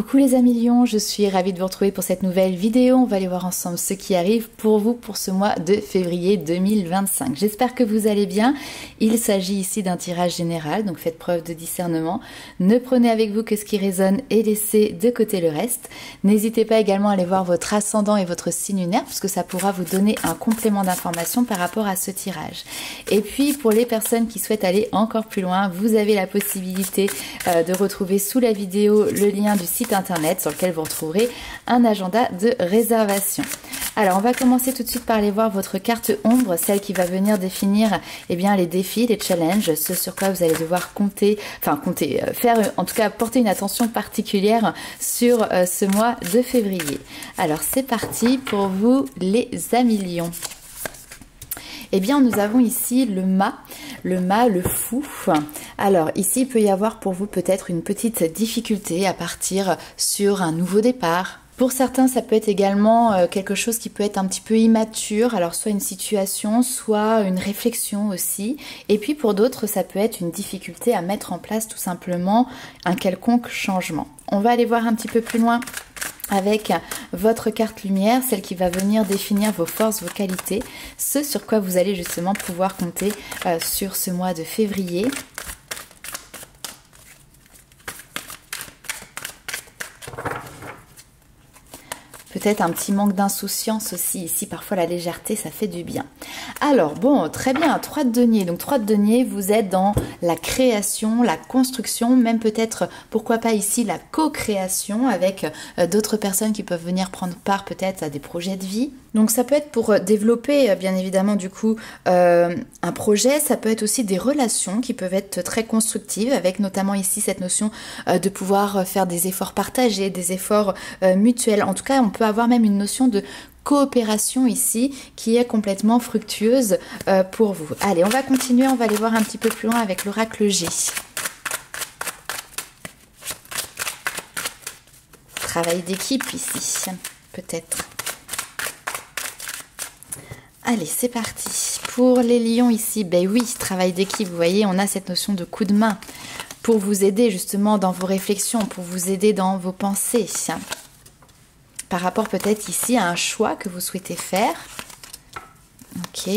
Coucou les amis lions, je suis ravie de vous retrouver pour cette nouvelle vidéo. On va aller voir ensemble ce qui arrive pour vous pour ce mois de février 2025. J'espère que vous allez bien. Il s'agit ici d'un tirage général, donc faites preuve de discernement. Ne prenez avec vous que ce qui résonne et laissez de côté le reste. N'hésitez pas également à aller voir votre ascendant et votre signe lunaire puisque ça pourra vous donner un complément d'information par rapport à ce tirage. Et puis pour les personnes qui souhaitent aller encore plus loin, vous avez la possibilité de retrouver sous la vidéo le lien du site internet sur lequel vous retrouverez un agenda de réservation. Alors on va commencer tout de suite par aller voir votre carte ombre, celle qui va venir définir les défis, les challenges, ce sur quoi vous allez devoir faire en tout cas porter une attention particulière sur ce mois de février. Alors c'est parti pour vous les amis lions. Eh bien, nous avons ici le mât, le fou. Alors, ici, il peut y avoir pour vous peut-être une petite difficulté à partir sur un nouveau départ. Pour certains, ça peut être également quelque chose qui peut être un petit peu immature, alors soit une situation, soit une réflexion aussi. Et puis pour d'autres, ça peut être une difficulté à mettre en place tout simplement un quelconque changement. On va aller voir un petit peu plus loin avec votre carte lumière, celle qui va venir définir vos forces, vos qualités, ce sur quoi vous allez justement pouvoir compter sur ce mois de février. Peut-être un petit manque d'insouciance aussi ici, parfois la légèreté ça fait du bien. Alors bon, très bien, 3 de denier, donc 3 de denier, vous êtes dans la création, la construction, même peut-être, pourquoi pas ici, la co-création avec d'autres personnes qui peuvent venir prendre part peut-être à des projets de vie. Donc ça peut être pour développer bien évidemment du coup un projet, ça peut être aussi des relations qui peuvent être très constructives avec notamment ici cette notion de pouvoir faire des efforts partagés, des efforts mutuels. En tout cas on peut avoir même une notion de coopération ici qui est complètement fructueuse pour vous. Allez, on va continuer, on va aller voir un petit peu plus loin avec l'oracle G. Travail d'équipe ici, peut-être. Allez, c'est parti. Pour les lions ici, ben oui, travail d'équipe, vous voyez, on a cette notion de coup de main pour vous aider justement dans vos réflexions, pour vous aider dans vos pensées. Par rapport peut-être ici à un choix que vous souhaitez faire. Ok.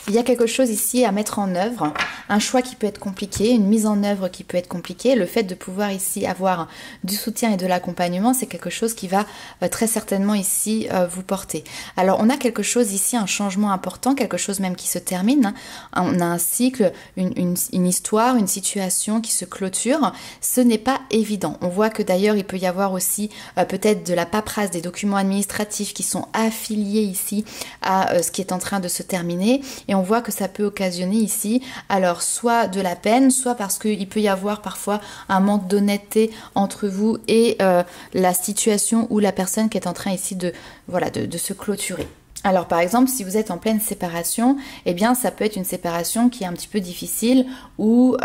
Il y a quelque chose ici à mettre en œuvre, un choix qui peut être compliqué, une mise en œuvre qui peut être compliquée. Le fait de pouvoir ici avoir du soutien et de l'accompagnement, c'est quelque chose qui va très certainement ici vous porter. Alors on a quelque chose ici, un changement important, quelque chose même qui se termine. On a un cycle, une histoire, une situation qui se clôture. Ce n'est pas évident. On voit que d'ailleurs il peut y avoir aussi peut-être de la paperasse, des documents administratifs qui sont affiliés ici à ce qui est en train de se terminer. Et on voit que ça peut occasionner ici, alors soit de la peine, soit parce qu'il peut y avoir parfois un manque d'honnêteté entre vous et la situation ou la personne qui est en train ici de se clôturer. Alors par exemple, si vous êtes en pleine séparation, eh bien ça peut être une séparation qui est un petit peu difficile où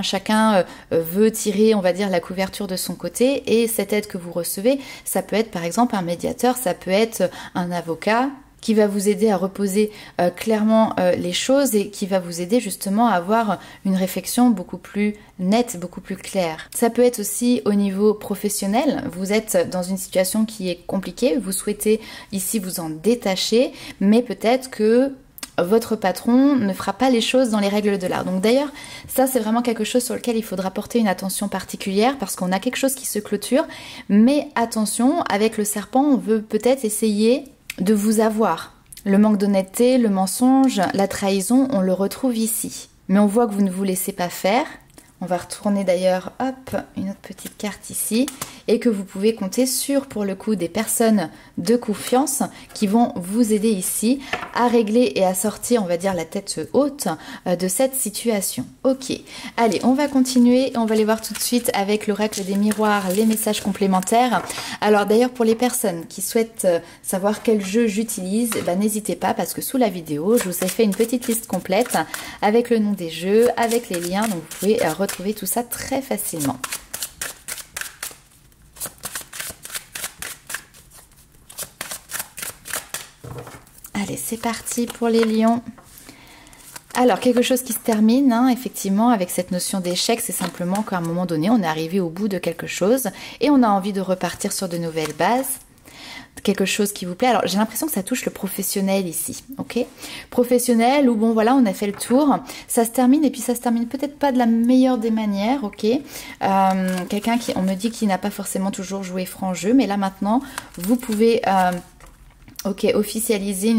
chacun veut tirer, on va dire, la couverture de son côté et cette aide que vous recevez, ça peut être par exemple un médiateur, ça peut être un avocat qui va vous aider à reposer clairement les choses et qui va vous aider justement à avoir une réflexion beaucoup plus nette, beaucoup plus claire. Ça peut être aussi au niveau professionnel, vous êtes dans une situation qui est compliquée, vous souhaitez ici vous en détacher, mais peut-être que votre patron ne fera pas les choses dans les règles de l'art. Donc d'ailleurs, ça c'est vraiment quelque chose sur lequel il faudra porter une attention particulière parce qu'on a quelque chose qui se clôture, mais attention, avec le serpent, on veut peut-être essayer de vous avoir. Le manque d'honnêteté, le mensonge, la trahison, on le retrouve ici. Mais on voit que vous ne vous laissez pas faire. On va retourner d'ailleurs, hop, une autre petite carte ici. Et que vous pouvez compter sur, pour le coup, des personnes de confiance qui vont vous aider ici à régler et à sortir, on va dire, la tête haute de cette situation. Ok, allez, on va continuer. On va aller voir tout de suite avec l'oracle des miroirs, les messages complémentaires. Alors d'ailleurs, pour les personnes qui souhaitent savoir quel jeu j'utilise, n'hésitez pas parce que sous la vidéo, je vous ai fait une petite liste complète avec le nom des jeux, avec les liens, donc vous pouvez retrouver tout ça très facilement. Allez, c'est parti pour les lions. Alors, quelque chose qui se termine, hein, effectivement, avec cette notion d'échec, c'est simplement qu'à un moment donné, on est arrivé au bout de quelque chose et on a envie de repartir sur de nouvelles bases. Quelque chose qui vous plaît. Alors, j'ai l'impression que ça touche le professionnel ici, ok? Professionnel, où bon, voilà, on a fait le tour. Ça se termine, et puis ça se termine peut-être pas de la meilleure des manières, ok? Quelqu'un qui, on me dit qu'il n'a pas forcément toujours joué franc jeu, mais là, maintenant, vous pouvez... ok, officialiser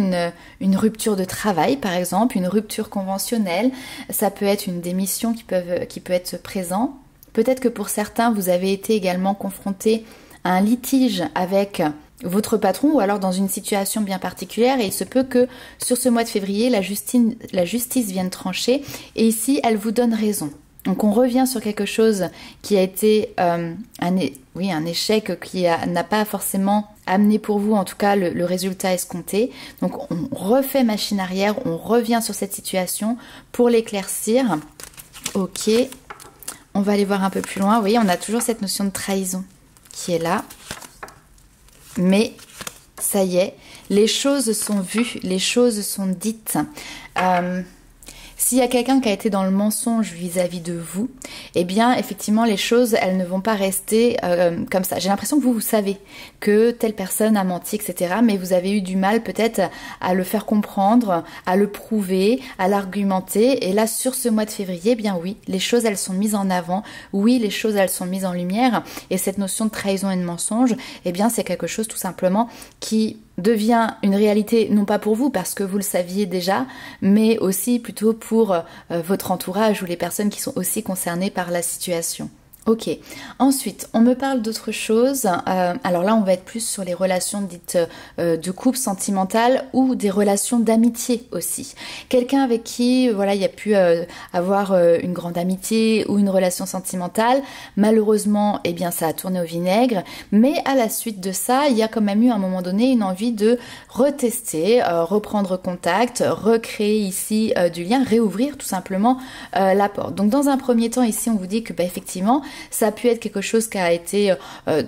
une rupture de travail, par exemple, une rupture conventionnelle. Ça peut être une démission qui peut être présent. Peut-être que pour certains, vous avez été également confronté à un litige avec votre patron ou alors dans une situation bien particulière, et il se peut que sur ce mois de février, la justice vienne trancher et ici, elle vous donne raison. Donc on revient sur quelque chose qui a été un échec qui n'a pas forcément amené pour vous, en tout cas, le résultat escompté. Donc on refait machine arrière, on revient sur cette situation pour l'éclaircir. Ok, on va aller voir un peu plus loin. Vous voyez, on a toujours cette notion de trahison qui est là. Mais ça y est, les choses sont vues, les choses sont dites. S'il y a quelqu'un qui a été dans le mensonge vis-à-vis de vous, eh bien, effectivement, les choses, elles ne vont pas rester comme ça. J'ai l'impression que vous savez que telle personne a menti, etc. Mais vous avez eu du mal peut-être à le faire comprendre, à le prouver, à l'argumenter. Et là, sur ce mois de février, eh bien oui, les choses, elles sont mises en avant. Oui, les choses, elles sont mises en lumière. Et cette notion de trahison et de mensonge, eh bien, c'est quelque chose tout simplement qui devient une réalité, non pas pour vous parce que vous le saviez déjà, mais aussi plutôt pour votre entourage ou les personnes qui sont aussi concernées par la situation. Ok, ensuite on me parle d'autre chose, alors là on va être plus sur les relations dites de couple sentimental ou des relations d'amitié aussi. Quelqu'un avec qui voilà il y a pu avoir une grande amitié ou une relation sentimentale, malheureusement eh bien ça a tourné au vinaigre, mais à la suite de ça il y a quand même eu à un moment donné une envie de retester, reprendre contact, recréer ici du lien, réouvrir tout simplement la porte. Donc dans un premier temps ici on vous dit que bah, effectivement ça a pu être quelque chose qui a été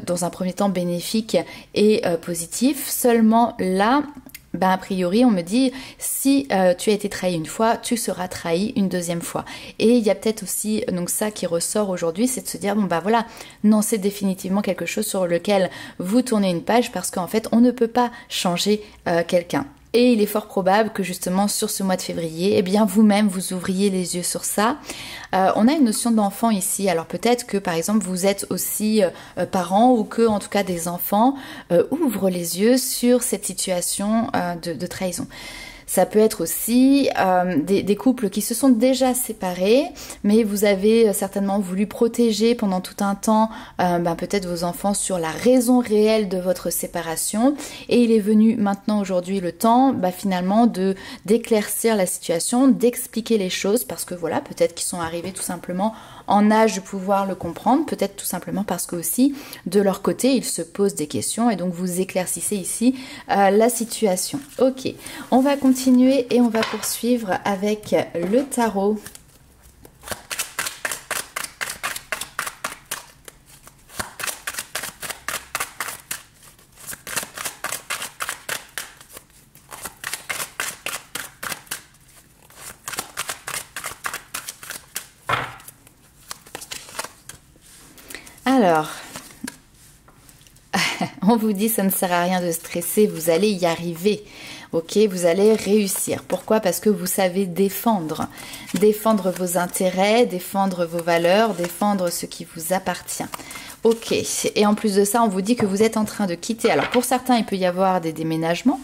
dans un premier temps bénéfique et positif. Seulement là, ben, a priori, on me dit si tu as été trahi une fois, tu seras trahi une deuxième fois. Et il y a peut-être aussi donc ça qui ressort aujourd'hui, c'est de se dire bon bah voilà, non c'est définitivement quelque chose sur lequel vous tournez une page parce qu'en fait on ne peut pas changer quelqu'un. Et il est fort probable que justement sur ce mois de février, eh bien vous-même vous ouvriez les yeux sur ça. On a une notion d'enfant ici. Alors peut-être que par exemple vous êtes aussi parent ou que en tout cas des enfants ouvrent les yeux sur cette situation de trahison. Ça peut être aussi des couples qui se sont déjà séparés, mais vous avez certainement voulu protéger pendant tout un temps peut-être vos enfants sur la raison réelle de votre séparation. Et il est venu maintenant aujourd'hui le temps finalement d'éclaircir la situation, d'expliquer les choses parce que voilà, peut-être qu'ils sont arrivés tout simplement en âge de pouvoir le comprendre, peut-être tout simplement parce que aussi de leur côté ils se posent des questions et donc vous éclaircissez ici la situation. Ok, on va continuer et on va poursuivre avec le tarot. Alors, on vous dit ça ne sert à rien de stresser, vous allez y arriver. Ok, vous allez réussir. Pourquoi? Parce que vous savez défendre vos intérêts, défendre vos valeurs, défendre ce qui vous appartient. Ok, et en plus de ça, on vous dit que vous êtes en train de quitter. Alors pour certains, il peut y avoir des déménagements.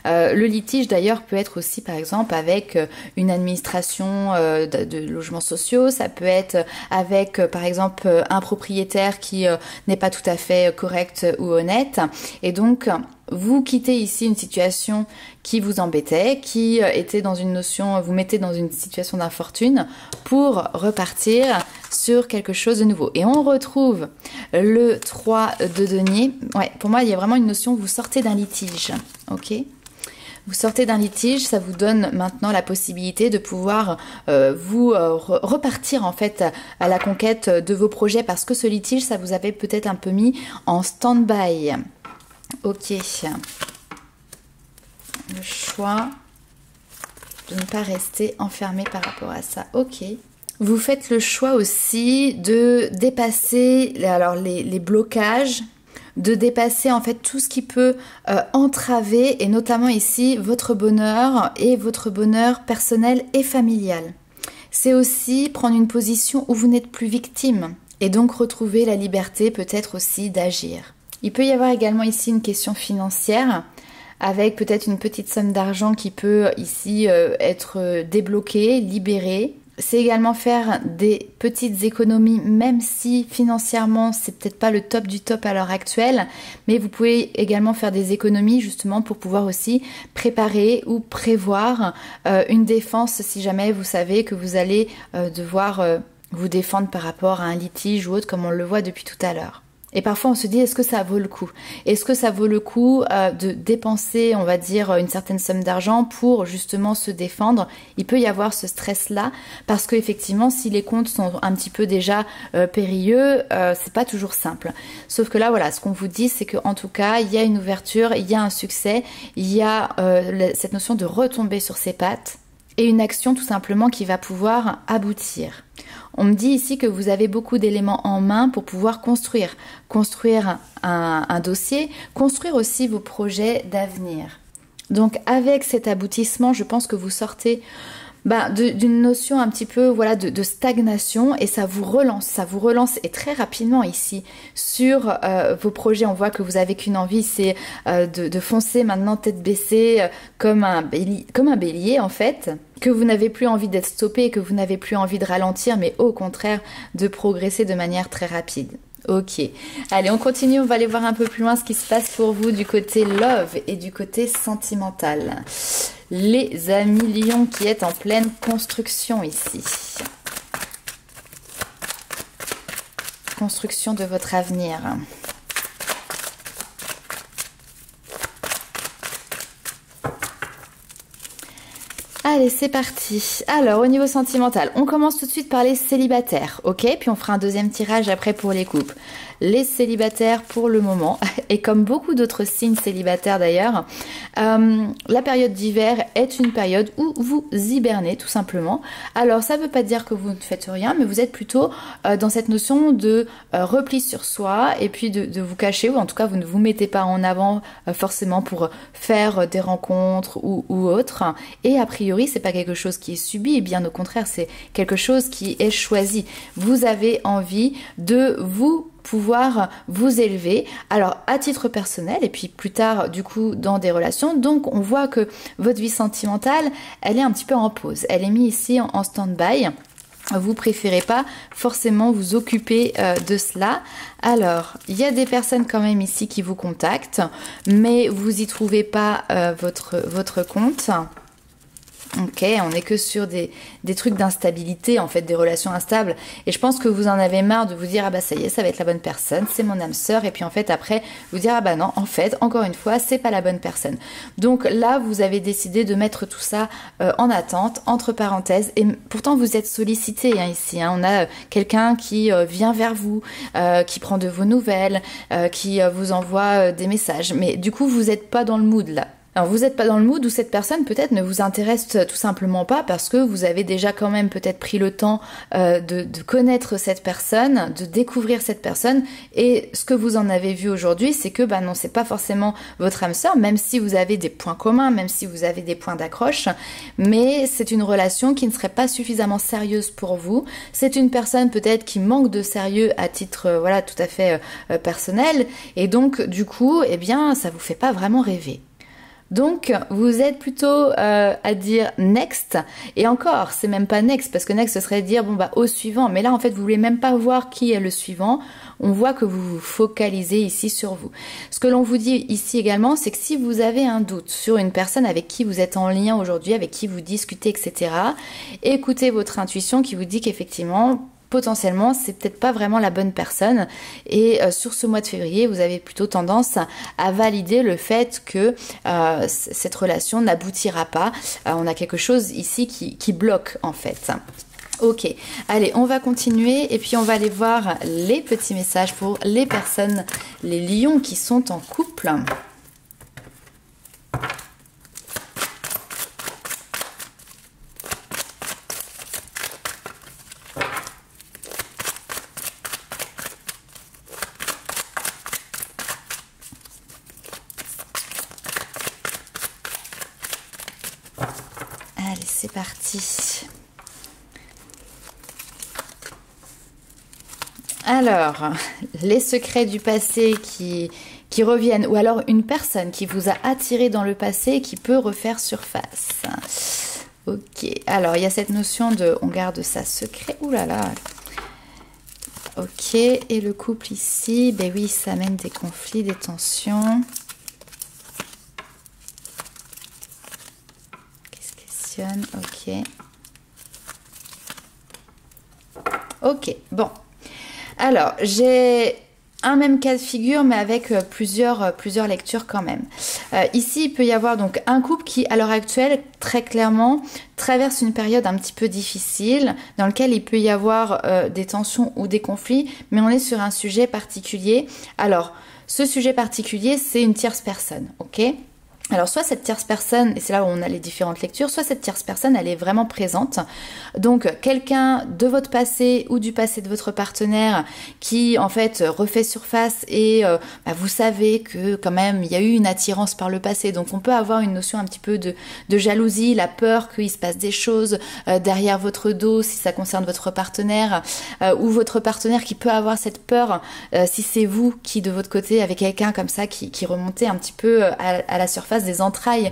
Le litige d'ailleurs peut être aussi par exemple avec une administration de logements sociaux, ça peut être avec par exemple un propriétaire qui n'est pas tout à fait correct ou honnête, et donc vous quittez ici une situation qui vous embêtait, qui était dans une notion, vous mettez dans une situation d'infortune pour repartir sur quelque chose de nouveau. Et on retrouve le 3 de denier. Ouais, pour moi, il y a vraiment une notion, vous sortez d'un litige, ok ? Vous sortez d'un litige, ça vous donne maintenant la possibilité de pouvoir repartir en fait à la conquête de vos projets parce que ce litige, ça vous avait peut-être un peu mis en stand-by. Ok. Le choix de ne pas rester enfermé par rapport à ça. Ok. Vous faites le choix aussi de dépasser alors les blocages, de dépasser en fait tout ce qui peut entraver, et notamment ici votre bonheur et votre bonheur personnel et familial. C'est aussi prendre une position où vous n'êtes plus victime et donc retrouver la liberté peut-être aussi d'agir. Il peut y avoir également ici une question financière avec peut-être une petite somme d'argent qui peut ici être débloquée, libérée. C'est également faire des petites économies, même si financièrement c'est peut-être pas le top du top à l'heure actuelle, mais vous pouvez également faire des économies justement pour pouvoir aussi préparer ou prévoir une défense si jamais vous savez que vous allez devoir vous défendre par rapport à un litige ou autre, comme on le voit depuis tout à l'heure. Et parfois on se dit, est-ce que ça vaut le coup? Est-ce que ça vaut le coup de dépenser, on va dire, une certaine somme d'argent pour justement se défendre? Il peut y avoir ce stress-là, parce que effectivement, si les comptes sont un petit peu déjà périlleux, c'est pas toujours simple. Sauf que là, voilà, ce qu'on vous dit, c'est qu'en tout cas, il y a une ouverture, il y a un succès, il y a cette notion de retomber sur ses pattes, et une action tout simplement qui va pouvoir aboutir. On me dit ici que vous avez beaucoup d'éléments en main pour pouvoir construire un dossier, construire aussi vos projets d'avenir. Donc avec cet aboutissement, je pense que vous sortez d'une notion un petit peu de stagnation, et ça vous relance et très rapidement ici sur vos projets. On voit que vous avez qu'une envie, c'est de foncer maintenant tête baissée comme un bélier en fait, que vous n'avez plus envie d'être stoppé, que vous n'avez plus envie de ralentir, mais au contraire de progresser de manière très rapide. Ok, allez on continue, on va aller voir un peu plus loin ce qui se passe pour vous du côté love et du côté sentimental. Les amis lions qui êtes en pleine construction ici. Construction de votre avenir. Allez, c'est parti. Alors, au niveau sentimental, on commence tout de suite par les célibataires, ok? Puis on fera un deuxième tirage après pour les couples. Les célibataires pour le moment, et comme beaucoup d'autres signes célibataires d'ailleurs, la période d'hiver est une période où vous hibernez tout simplement. Alors, ça ne veut pas dire que vous ne faites rien, mais vous êtes plutôt dans cette notion de repli sur soi, et puis de vous cacher, ou en tout cas vous ne vous mettez pas en avant forcément pour faire des rencontres ou autre. Et a priori, c'est pas quelque chose qui est subi, bien au contraire, c'est quelque chose qui est choisi. Vous avez envie de pouvoir vous élever, alors à titre personnel et puis plus tard du coup dans des relations. Donc on voit que votre vie sentimentale, elle est un petit peu en pause, elle est mise ici en stand-by. Vous préférez pas forcément vous occuper de cela. Alors, il y a des personnes quand même ici qui vous contactent, mais vous y trouvez pas votre compte. Ok, on n'est que sur des trucs d'instabilité, en fait, des relations instables. Et je pense que vous en avez marre de vous dire, ah bah ça y est, ça va être la bonne personne, c'est mon âme sœur. Et puis en fait, après, vous dire, ah bah non, en fait, encore une fois, c'est pas la bonne personne. Donc là, vous avez décidé de mettre tout ça en attente, entre parenthèses. Et pourtant, vous êtes sollicité ici. On a quelqu'un qui vient vers vous, qui prend de vos nouvelles, qui vous envoie des messages. Mais du coup, vous n'êtes pas dans le mood là. Alors vous n'êtes pas dans le mood où cette personne peut-être ne vous intéresse tout simplement pas, parce que vous avez déjà quand même peut-être pris le temps de connaître cette personne, de découvrir cette personne, et ce que vous en avez vu aujourd'hui, c'est que non, c'est pas forcément votre âme sœur, même si vous avez des points communs, même si vous avez des points d'accroche, mais c'est une relation qui ne serait pas suffisamment sérieuse pour vous. C'est une personne peut-être qui manque de sérieux à titre tout à fait personnel, et donc du coup, eh bien, ça vous fait pas vraiment rêver. Donc, vous êtes plutôt à dire next, et encore, c'est même pas next, parce que next, ce serait dire, au suivant, mais là, en fait, vous voulez même pas voir qui est le suivant, on voit que vous vous focalisez ici sur vous. Ce que l'on vous dit ici également, c'est que si vous avez un doute sur une personne avec qui vous êtes en lien aujourd'hui, avec qui vous discutez, etc., écoutez votre intuition qui vous dit qu'effectivement, potentiellement, c'est peut-être pas vraiment la bonne personne, et sur ce mois de février, vous avez plutôt tendance à valider le fait que cette relation n'aboutira pas. On a quelque chose ici qui bloque en fait. Ok, allez, on va continuer et puis on va aller voir les petits messages pour les personnes, les lions qui sont en couple. parti. Alors, les secrets du passé qui reviennent, ou alors une personne qui vous a attiré dans le passé et qui peut refaire surface. Ok, alors il y a cette notion de on garde ça secret. Ouh là là. Ok, et le couple ici, ben oui, ça amène des conflits, des tensions. Qu'est-ce que questionne? Ok. Ok, bon. Alors, j'ai un même cas de figure, mais avec plusieurs lectures quand même. Ici, il peut y avoir donc un couple qui, à l'heure actuelle, très clairement, traverse une période un petit peu difficile, dans lequel il peut y avoir des tensions ou des conflits, mais on est sur un sujet particulier. Alors, ce sujet particulier, c'est une tierce personne, ok ? Alors soit cette tierce personne, et c'est là où on a les différentes lectures, soit cette tierce personne, elle est vraiment présente. Donc quelqu'un de votre passé ou du passé de votre partenaire qui en fait refait surface et vous savez que quand même il y a eu une attirance par le passé. Donc on peut avoir une notion un petit peu de jalousie, la peur qu'il se passe des choses derrière votre dos si ça concerne votre partenaire ou votre partenaire qui peut avoir cette peur si c'est vous qui de votre côté avec quelqu'un comme ça qui remontait un petit peu à la surface des entrailles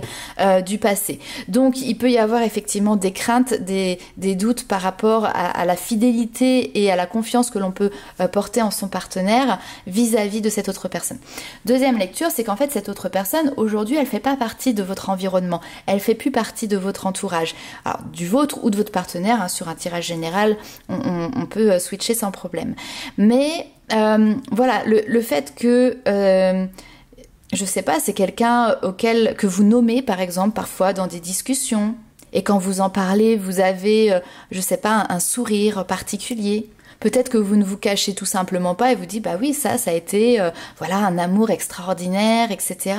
du passé. Donc il peut y avoir effectivement des craintes, des doutes par rapport à la fidélité et à la confiance que l'on peut porter en son partenaire vis-à-vis de cette autre personne. Deuxième lecture, c'est qu'en fait cette autre personne aujourd'hui elle fait pas partie de votre environnement, elle fait plus partie de votre entourage. Alors du vôtre ou de votre partenaire, hein, sur un tirage général on peut switcher sans problème. Mais voilà, le fait que je sais pas, c'est quelqu'un que vous nommez par exemple parfois dans des discussions et quand vous en parlez, vous avez, je sais pas, un sourire particulier. Peut-être que vous ne vous cachez tout simplement pas et vous dites bah oui ça a été voilà un amour extraordinaire, etc.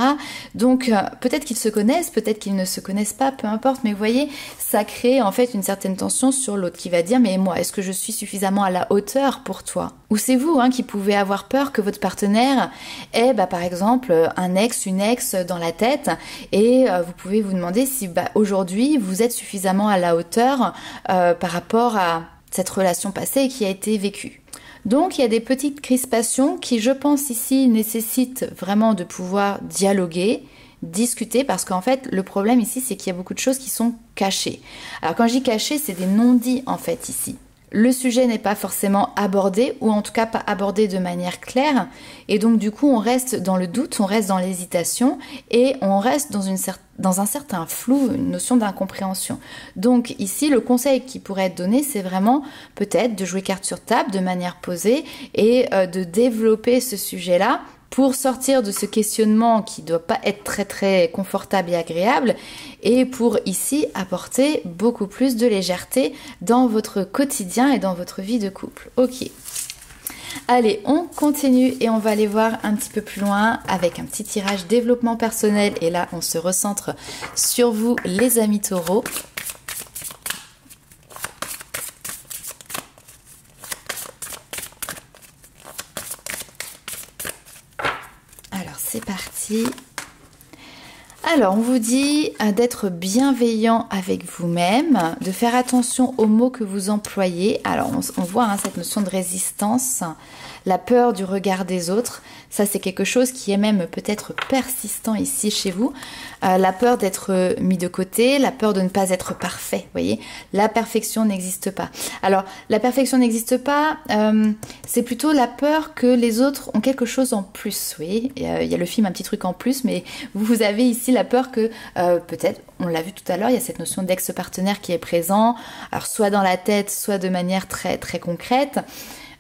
Donc peut-être qu'ils se connaissent, peut-être qu'ils ne se connaissent pas, peu importe, mais vous voyez ça crée en fait une certaine tension sur l'autre qui va dire mais moi est-ce que je suis suffisamment à la hauteur pour toi? Ou c'est vous qui pouvez avoir peur que votre partenaire ait par exemple un ex, une ex dans la tête et vous pouvez vous demander si aujourd'hui vous êtes suffisamment à la hauteur par rapport à cette relation passée qui a été vécue. Donc il y a des petites crispations qui, je pense ici, nécessitent vraiment de pouvoir dialoguer, discuter, parce qu'en fait le problème ici c'est qu'il y a beaucoup de choses qui sont cachées. Alors quand je dis cachées, c'est des non-dits en fait ici. Le sujet n'est pas forcément abordé, ou en tout cas pas abordé de manière claire, et donc du coup on reste dans le doute, on reste dans l'hésitation, et on reste dans un certain flou, une notion d'incompréhension. Donc ici le conseil qui pourrait être donné, c'est vraiment peut-être de jouer carte sur table de manière posée, et de développer ce sujet-là, pour sortir de ce questionnement qui ne doit pas être très très confortable et agréable, et pour ici apporter beaucoup plus de légèreté dans votre quotidien et dans votre vie de couple. Ok. Allez, on continue et on va aller voir un petit peu plus loin avec un petit tirage développement personnel, et là on se recentre sur vous les amis taureaux. C'est parti. Alors, on vous dit d'être bienveillant avec vous-même, de faire attention aux mots que vous employez. Alors, on voit cette notion de résistance, la peur du regard des autres. Ça, c'est quelque chose qui est même peut-être persistant ici chez vous. La peur d'être mis de côté, la peur de ne pas être parfait. Vous voyez, la perfection n'existe pas. Alors, la perfection n'existe pas, c'est plutôt la peur que les autres ont quelque chose en plus. Vous voyez, il y a le film Un petit truc en plus, mais vous avez ici la peur que peut-être, on l'a vu tout à l'heure, il y a cette notion d'ex-partenaire qui est présent, alors soit dans la tête, soit de manière très très concrète.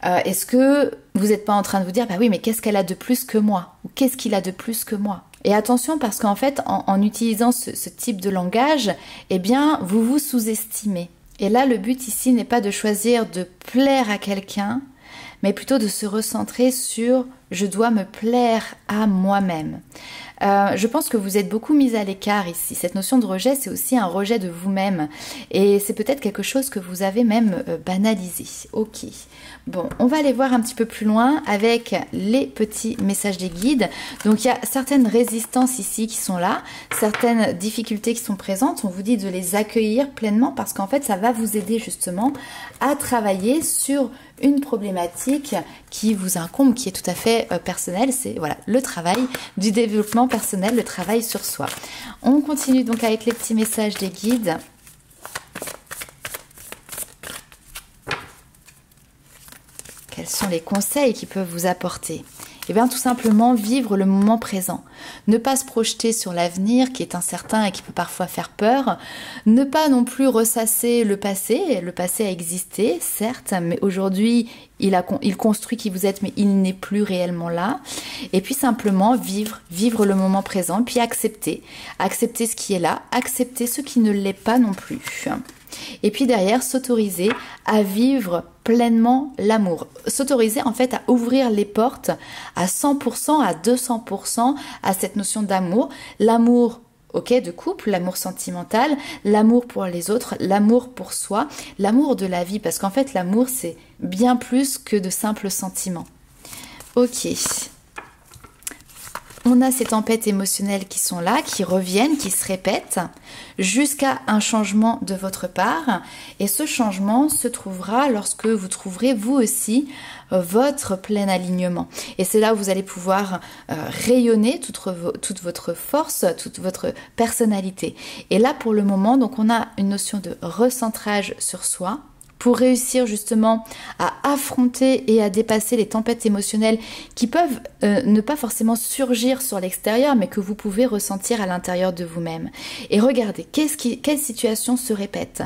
Est-ce que vous n'êtes pas en train de vous dire bah oui mais qu'est-ce qu'elle a de plus que moi, ou qu'est-ce qu'il a de plus que moi? Et attention, parce qu'en fait en utilisant ce type de langage, eh bien vous vous sous-estimez. Et là le but ici n'est pas de choisir de plaire à quelqu'un, mais plutôt de se recentrer sur je dois me plaire à moi-même. Je pense que vous êtes beaucoup mis à l'écart ici. Cette notion de rejet, c'est aussi un rejet de vous-même. Et c'est peut-être quelque chose que vous avez même banalisé. Ok. Bon, on va aller voir un petit peu plus loin avec les petits messages des guides. Donc il y a certaines résistances ici qui sont là, certaines difficultés qui sont présentes. On vous dit de les accueillir pleinement parce qu'en fait ça va vous aider justement à travailler sur une problématique qui vous incombe, qui est tout à fait personnelle. C'est voilà, le travail du développement personnel, le travail sur soi. On continue donc avec les petits messages des guides. Quels sont les conseils qu'ils peuvent vous apporter? Eh bien, tout simplement vivre le moment présent. Ne pas se projeter sur l'avenir qui est incertain et qui peut parfois faire peur. Ne pas non plus ressasser le passé. Le passé a existé, certes, mais aujourd'hui, il construit qui vous êtes, mais il n'est plus réellement là. Et puis simplement vivre le moment présent, puis accepter ce qui est là, accepter ce qui ne l'est pas non plus. Et puis derrière, s'autoriser à vivre pleinement l'amour. S'autoriser en fait à ouvrir les portes à 100%, à 200% à cette notion d'amour. L'amour, ok, de couple, l'amour sentimental, l'amour pour les autres, l'amour pour soi, l'amour de la vie. Parce qu'en fait, l'amour, c'est bien plus que de simples sentiments. Ok. On a ces tempêtes émotionnelles qui sont là, qui reviennent, qui se répètent, jusqu'à un changement de votre part. Et ce changement se trouvera lorsque vous trouverez vous aussi votre plein alignement. Et c'est là où vous allez pouvoir rayonner toute votre force, toute votre personnalité. Et là, pour le moment, donc on a une notion de recentrage sur soi, pour réussir justement à affronter et à dépasser les tempêtes émotionnelles qui peuvent ne pas forcément surgir sur l'extérieur, mais que vous pouvez ressentir à l'intérieur de vous-même. Et regardez, quelle situation se répète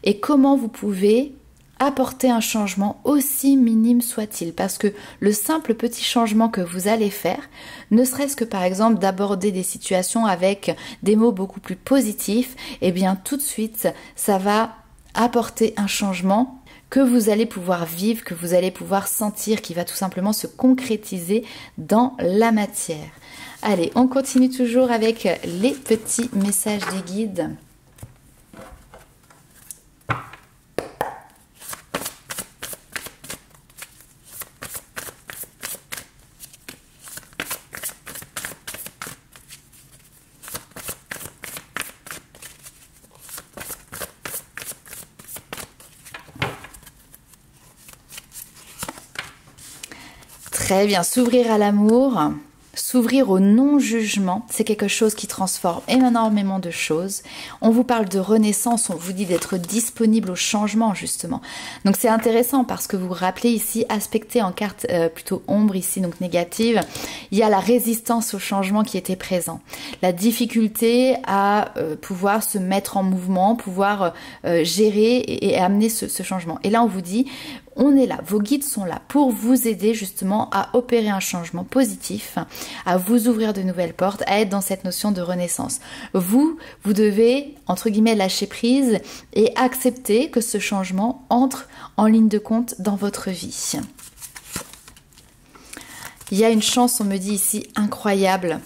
et comment vous pouvez apporter un changement aussi minime soit-il, parce que le simple petit changement que vous allez faire, ne serait-ce que par exemple d'aborder des situations avec des mots beaucoup plus positifs, et bien tout de suite ça va apporter un changement que vous allez pouvoir vivre, que vous allez pouvoir sentir, qui va tout simplement se concrétiser dans la matière. Allez, on continue toujours avec les petits messages des guides. Très bien, s'ouvrir à l'amour, s'ouvrir au non-jugement, c'est quelque chose qui transforme énormément de choses. On vous parle de renaissance, on vous dit d'être disponible au changement justement. Donc c'est intéressant parce que vous vous rappelez ici, aspecté en carte plutôt ombre ici, donc négative, il y a la résistance au changement qui était présent. La difficulté à pouvoir se mettre en mouvement, pouvoir gérer et amener ce changement. Et là on vous dit, on est là, vos guides sont là pour vous aider justement à opérer un changement positif, à vous ouvrir de nouvelles portes, à être dans cette notion de renaissance. Vous devez, entre guillemets, lâcher prise et accepter que ce changement entre en ligne de compte dans votre vie. Il y a une chance, on me dit ici, incroyable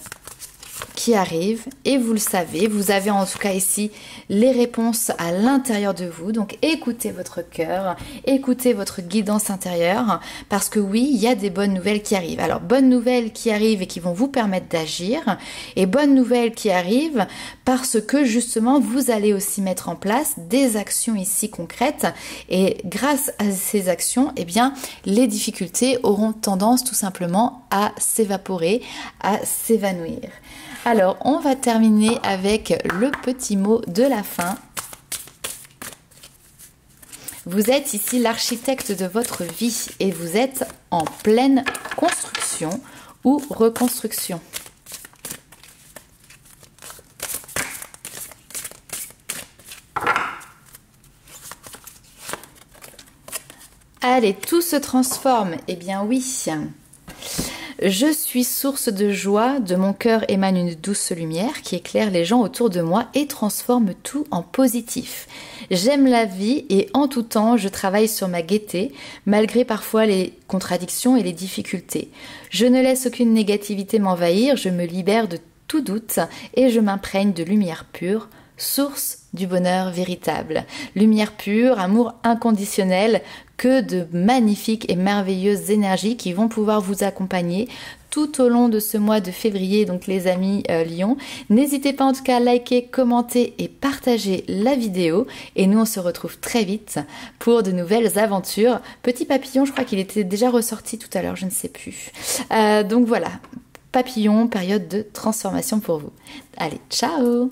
qui arrive et vous le savez, vous avez en tout cas ici les réponses à l'intérieur de vous, donc écoutez votre cœur, écoutez votre guidance intérieure parce que oui, il y a des bonnes nouvelles qui arrivent. Alors bonnes nouvelles qui arrivent et qui vont vous permettre d'agir et bonnes nouvelles qui arrivent parce que justement vous allez aussi mettre en place des actions ici concrètes et grâce à ces actions, eh bien les difficultés auront tendance tout simplement à s'évaporer, à s'évanouir. Alors, on va terminer avec le petit mot de la fin. Vous êtes ici l'architecte de votre vie et vous êtes en pleine construction ou reconstruction. Allez, tout se transforme. Eh bien oui. Je suis source de joie, de mon cœur émane une douce lumière qui éclaire les gens autour de moi et transforme tout en positif. J'aime la vie et en tout temps je travaille sur ma gaieté, malgré parfois les contradictions et les difficultés. Je ne laisse aucune négativité m'envahir, je me libère de tout doute et je m'imprègne de lumière pure, source du bonheur véritable. Lumière pure, amour inconditionnel, que de magnifiques et merveilleuses énergies qui vont pouvoir vous accompagner tout au long de ce mois de février, donc les amis Lion. N'hésitez pas en tout cas à liker, commenter et partager la vidéo. Et nous, on se retrouve très vite pour de nouvelles aventures. Petit papillon, je crois qu'il était déjà ressorti tout à l'heure, je ne sais plus. Donc voilà, papillon, période de transformation pour vous. Allez, ciao!